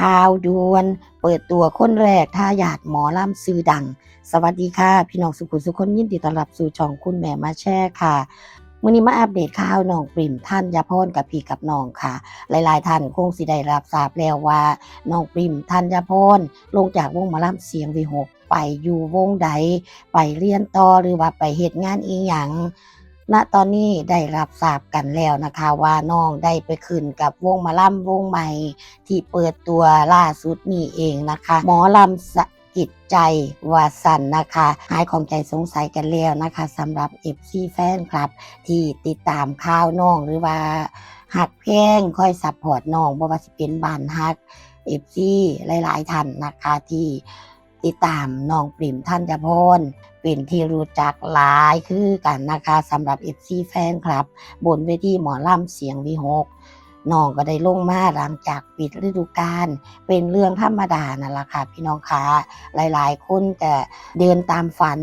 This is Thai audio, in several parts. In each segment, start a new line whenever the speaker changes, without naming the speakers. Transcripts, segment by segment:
ข่าวด่วนเปิดตัวคนแรกทายาทหมอลำชื่อดังสวัสดีค่ะพี่น้องสุขุมสุขคนยินดีต้อนรับสู่ช่องคุณแม่มาแชร์ค่ะมื้อนี้มาอัปเดตข่าวน้องปริ่มธัญพรกับพี่กับน้องค่ะหลายๆท่านคงสิได้รับทราบแล้วว่าน้องปริ่มธัญพรลงจากวงหมอลำเสียงวิหกไปอยู่วงใดไปเรียนต่อหรือว่าไปเฮ็ดงานอีหยังณตอนนี้ได้รับทราบกันแล้วนะคะว่าน้องได้ไปขึ้นกับวงหมอลำวงใหม่ที่เปิดตัวล่าสุดนี้เองนะคะหมอลำสะกิดใจวาสันนะคะหายของใจสงสัยกันแล้วนะคะสำหรับ FC แฟนคลับที่ติดตามข่าวน้องหรือว่าหักแพงคอยซัพพอร์ตน้องบ่ว่าสิเป็นบ้านฮัก FC หลายๆท่านนะคะที่ติดตามน้องปริ่มธัญพรเป็นที่รู้จักหลายคือกันนะคะสำหรับ FC แฟนคลับบนเวทีหมอลำเสียงวิหกน้องก็ได้ลงมาหลังจากปิดฤดูกาลเป็นเรื่องธรรมดานั่นแหละค่ะพี่น้องคะหลายๆคนก็เดินตามฝัน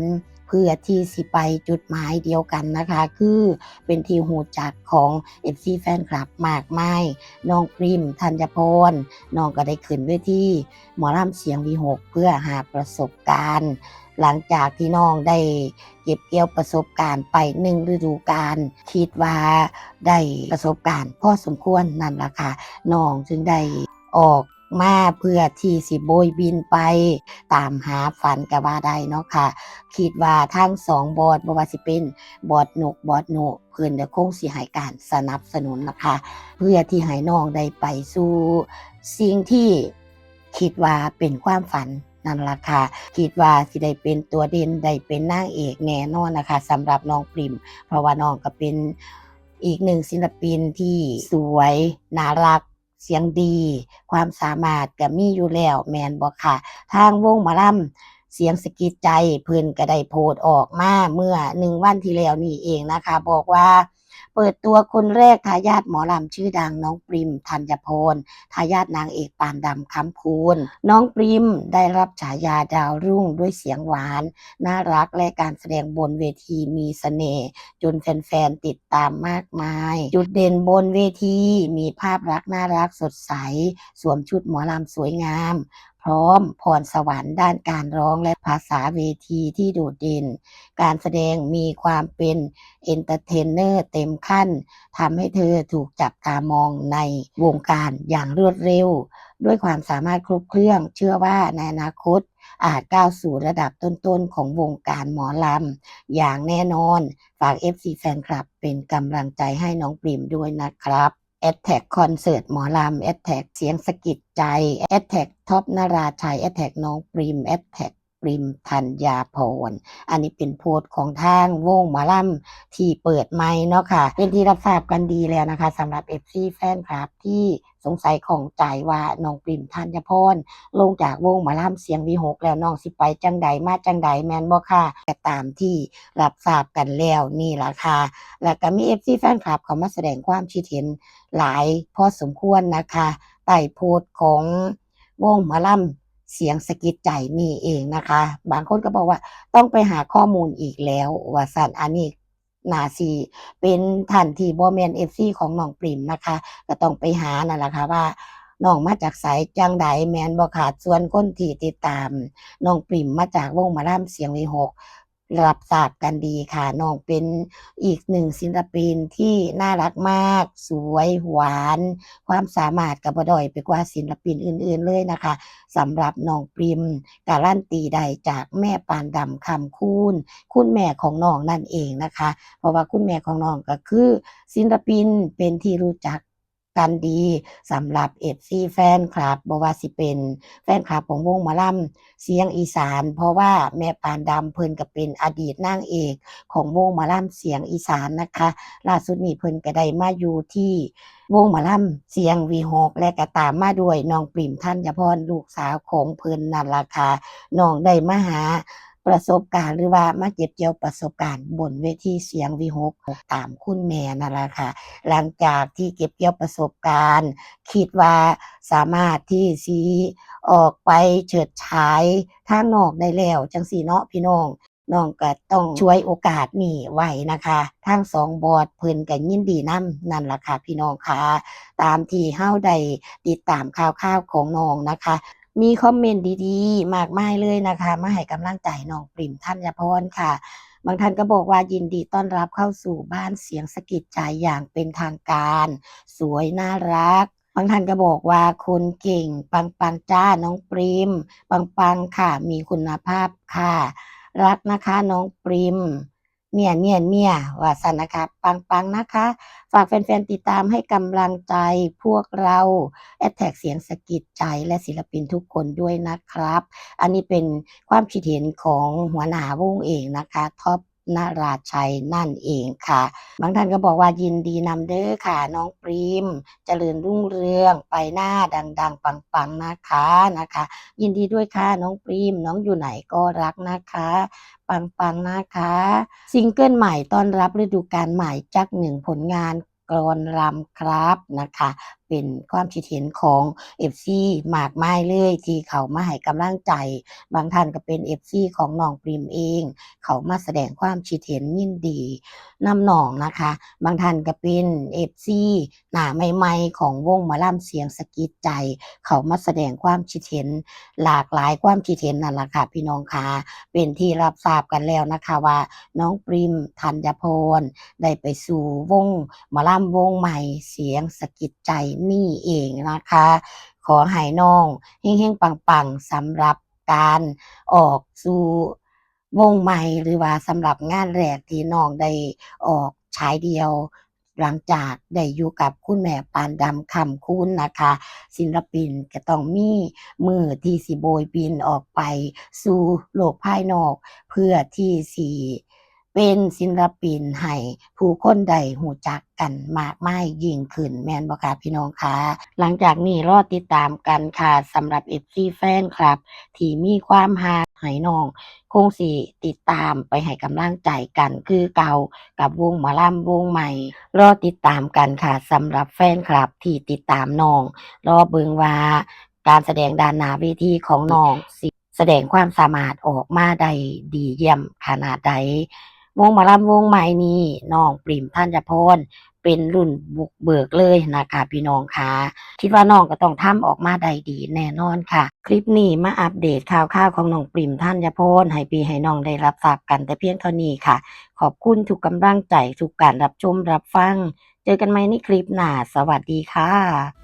เพื่อที่สิไปจุดหมายเดียวกันนะคะคือเป็นที่หูจักของ FC แฟนคลับมากมายน้องปริมธัญพรน้องก็ได้ขึ้นเวทีหมอลำเสียงวีหกเพื่อหาประสบการณ์หลังจากที่น้องได้เก็บเกี่ยวประสบการณ์ไป1ฤดูกาลคิดว่าได้ประสบการณ์พอสมควรนั่นล่ะค่ะน้องจึงได้ออกมาเพื่อที่สิโบยบินไปตามหาฝันก็ว่าได้เนาะค่ะคิดว่าทั้ง2บอสบ่ว่าสิเป็นบอสนกบอสโนเพิ่นก็คงสิให้การสนับสนุนนะคะเพื่อที่ให้น้องได้ไปสู่สิ่งที่คิดว่าเป็นความฝันนั่นล่ะค่ะคิดว่าสิได้เป็นตัวเด่นได้เป็นนางเอกแน่นอนนะคะสำหรับน้องปริ่มเพราะว่าน้องก็เป็นอีกหนึ่งศิลปินที่สวยน่ารักเสียงดีความสามารถก็มีอยู่แล้วแม่นบ่ค่ะทางวงหมอลำเสียงสะกิดใจเพิ่นก็ได้โพสต์ออกมาเมื่อ1วันที่แล้วนี่เองนะคะบอกว่าเปิดตัวคนแรกทายาทหมอลำชื่อดังน้องปริมธัญพรทายาทนางเอกปานดำค้ำคูณน้องปริมได้รับฉายาดาวรุ่งด้วยเสียงหวานน่ารักและการแสดงบนเวทีมีเสน่ห์จนแฟนๆติดตามมากมายจุดเด่นบนเวทีมีภาพลักษณ์น่ารักสดใสสวมชุดหมอลำสวยงามพร้อมพรสวรรค์ด้านการร้องและภาษาเวทีที่โดดเด่นการแสดงมีความเป็นเอนเตอร์เทนเนอร์เต็มขั้นทำให้เธอถูกจับตามองในวงการอย่างรวดเร็วด้วยความสามารถครบเครื่องเชื่อว่าในอนาคตอาจก้าวสู่ระดับต้นๆของวงการหมอลำอย่างแน่นอนฝาก FC แฟนคลับเป็นกำลังใจให้น้องปริมด้วยนะครับแอดแท็กคอนเสิร์ตหมอลำแอดแท็กเสียงสะกิดใจแอดแท็กท็อปนราชัยแอดแท็กน้องปริมแอดแท็กปริมธัญพรอันนี้เป็นโพสต์ของทางวงหมอลำที่เปิดไมค์เนาะค่ะเป็นที่รับทราบกันดีแล้วนะคะสำหรับ FC แฟนคลับที่สงสัยของใจว่าน้องปริมธัญพรลงจากวงหมอลำเสียงวีหกแล้วน้องสิไปจังใดมาจังใดแม่นบ่ค่ะก็ตามที่รับทราบกันแล้วนี่ล่ะค่ะแล้วก็มี FC แฟนคลับเขามาแสดงความคิดเห็นหลายพอสมควรนะคะใต้โพสต์ของวงหมอลำเสียงสะกิดใจนี่เองนะคะบางคนก็บอกว่าต้องไปหาข้อมูลอีกแล้วว่าซั่นอันนี้น่าสิเป็นท่านที่บ่แม่น FC ของน้องปริมนะคะก็ต้องไปหานั่นล่ะค่ะว่าน้องมาจากไสจังใดแม่นบ่ค่ะส่วนคนที่ติดตามน้องปริมมาจากวงหมอลำเสียงวีหกรับทราบกันดีค่ะน้องเป็นอีกหนึ่งศิลปินที่น่ารักมากสวยหวานความสามารถก็บ่ด้อยไปกว่าศิลปินอื่นๆเลยนะคะสำหรับน้องปริมการันตีได้จากแม่ปานดำคำคูณคุณแม่ของน้องนั่นเองนะคะเพราะว่าคุณแม่ของน้องก็คือศิลปินเป็นที่รู้จักกันดีสำหรับ FC แฟนคลับบ่ว่าสิเป็นแฟนคลับของวงหมอลำเสียงอีสานเพราะว่าแม่ปานดำเพิ่นก็เป็นอดีตนางเอกของวงหมอลำเสียงอีสานนะคะล่าสุดนี้เพิ่นก็ได้มาอยู่ที่วงหมอลำเสียงวีหกและก็ตามมาด้วยน้องปริมธัญพรลูกสาวของเพิ่นนั่นล่ะค่ะน้องได้มาหาประสบการณ์หรือว่ามาเก็บเกี่ยวประสบการณ์บนเวทีเสียงวีหกตามคุณแม่นั่นล่ะค่ะหลังจากที่เก็บเกี่ยวประสบการณ์คิดว่าสามารถที่สิออกไปเฉิดฉายทางนอกได้แล้วจังซี้เนาะพี่น้อง น้องก็ต้องช่วยโอกาสนี้ไว้นะคะทั้ง2บอร์ดเพิ่นก็ยินดีนำนั่นล่ะค่ะพี่น้องค่ะตามที่เฮาได้ติดตามข่าวๆของน้องนะคะมีคอมเมนต์ดีๆมากมายเลยนะคะมาให้กำลังใจน้องปริมธัญพรค่ะบางท่านก็บอกว่ายินดีต้อนรับเข้าสู่บ้านเสียงสะกิดใจอย่างเป็นทางการสวยน่ารักบางท่านก็บอกว่าคนเก่งปังๆจ้าน้องปริมปังๆค่ะมีคุณภาพค่ะ รักนะคะน้องปริมเนี่ยว่าซั่นนะคะปังๆนะคะฝากแฟนๆติดตามให้กำลังใจพวกเราแฮชแท็กเสียงสะกิดใจและศิลปินทุกคนด้วยนะครับอันนี้เป็นความคิดเห็นของหัวหน้าวงเองนะคะท็อปนราชัยนั่นเองค่ะบางท่านก็บอกว่ายินดีนำเด้อค่ะน้องปริมเจริญรุ่งเรืองไปหน้าดังๆปังๆนะคะยินดีด้วยค่ะน้องปริมน้องอยู่ไหนก็รักนะคะ ปังๆนะคะซิงเกิลใหม่ต้อนรับฤดูกาลใหม่จักหนึ่งผลงานกลอนรำครับนะคะเป็นความคิดเห็นของ FC มากมายเลยที่เขามาให้กำลังใจบางท่านก็เป็น FC ของน้องปริมเองเขามาแสดงความคิดเห็นยินดีนำน้องนะคะบางท่านก็เป็น FC หน้าใหม่ๆของวงหมอลำเสียงสะกิดใจเขามาแสดงความคิดเห็นหลากหลายความคิดเห็นนั่นล่ะค่ะพี่น้องค่ะ เป็นที่รับทราบกันแล้วนะคะว่าน้องปริมธัญพรได้ไปสู่วงหมอลำวงใหม่เสียงสะกิดใจนี่เองนะคะขอให้น้องเฮงๆปังๆสำหรับการออกสู่วงใหม่หรือว่าสำหรับงานแรกที่น้องได้ออกฉายเดียวหลังจากได้อยู่กับคุณแม่ปานดำคำคูณนะคะศิลปินก็ต้องมีมือที่สิโบยบินออกไปสู่โลกภายนอกเพื่อที่สิเป็นศิลปินให้ผู้คนได้รู้จักกันมากมายยิ่งขึ้นแม่นบ่คะพี่น้องคะหลังจากนี้รอติดตามกันค่ะสำหรับ FC แฟนคลับที่มีความรักให้น้องคงสิติดตามไปให้กำลังใจกันคือเก่ากับวงหมอลำวงใหม่รอติดตามกันค่ะสำหรับแฟนคลับที่ติดตามน้องรอเบิ่งว่าการแสดงด้านหน้าเวทีของน้องสิแสดงความสามารถออกมาได้ดีเยี่ยมขนาดใดวงหมอลำวงใหม่นี้น้องปริมธัญพรเป็นรุ่นบุกเบิกเลยนะคะพี่น้องค่ะคิดว่าน้องก็ต้องทำออกมาได้ดีแน่นอนค่ะคลิปนี้มาอัปเดตข่าวๆของน้องปริมธัญพรให้พี่ให้น้องได้รับทราบกันแต่เพียงเท่านี้ค่ะขอบคุณทุกกำลังใจทุกการรับชมรับฟังเจอกันใหม่ในคลิปหน้าสวัสดีค่ะ